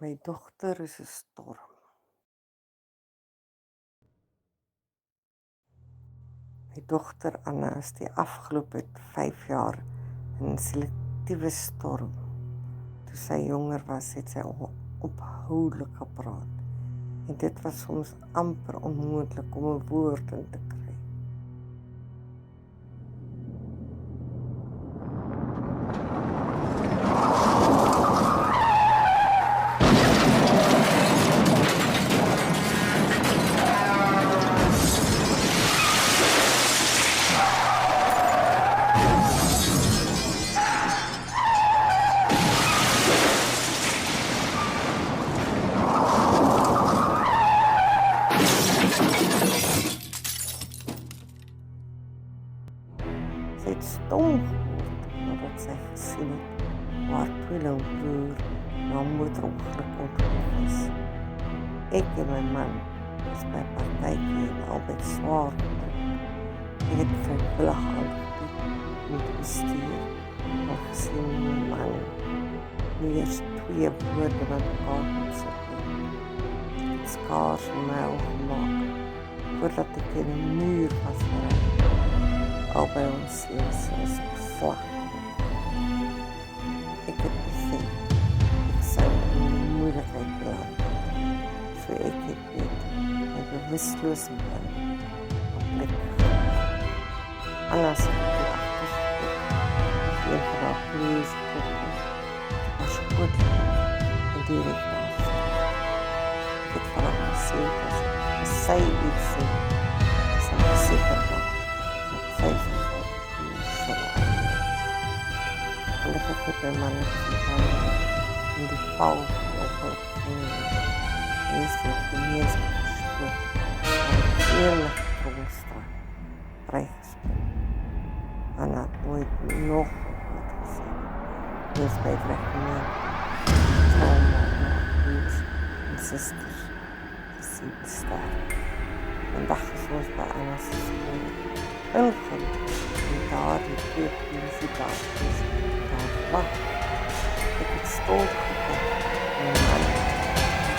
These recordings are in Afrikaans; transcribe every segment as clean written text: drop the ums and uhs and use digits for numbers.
My dogter is 'n storm. My dogter Anna is die afgelope 5 jaar in selektiewe storm. Toe sy jonger was, het sy ophoudelik gepraat. En dit was soms amper onmoontlik om 'n woord in te kry. Sy het stom geword nadat sy gesien het hoe haar tweelingbroer na 'n motorongeluk ontplof is. Ek en my man was by 'n partytjie en albei swaar gedrink. Ek het vrywillig aangebied om te bestuur, maar gesien my man nie eers 2 woorde met mekaar kon sit nie. Ek het skaars 'n myl gemaak voordat ek teen 'n muur vasgery. Albei ons lewens is slag. Ek het besef, ek sou in moeilikheid beland. So ek het net my bewusteloos bly op plek. Anna se gedagtes, een van haar vlees koppel, was goed en direct naast. Ek het van haar gesê, as sy iets sê, sal ek seker maak. Gelukkig het my man in die val opgehou en is die gemeenskap gespoord en eerlijk trommelstraat vrygesprong. Anna het nooit nog wat gesê. Dis by het reggemeen trauma na broers en sisters gesien sterk. Vandag is ons by Anna's skool ingaan en daar die 2 polisiebeamptes daar wag. Ek het stil gekyk en my man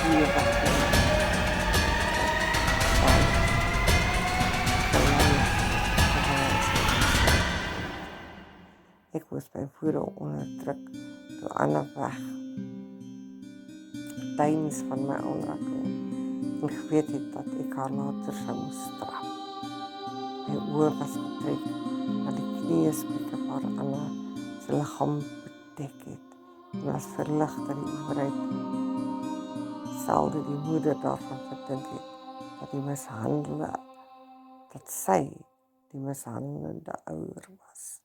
die weggeneem. Ek was by woede onderdruk toe Anna weg tydens van my aanraking en geweet het dat ek haar later sou moes straf. My oë was betrek na die knieëspikke waar Anna sy liggaam bedek het en was verlig dat die owerheid selde die moeder daarvan verdink het dat sy die mishandelende ouer was.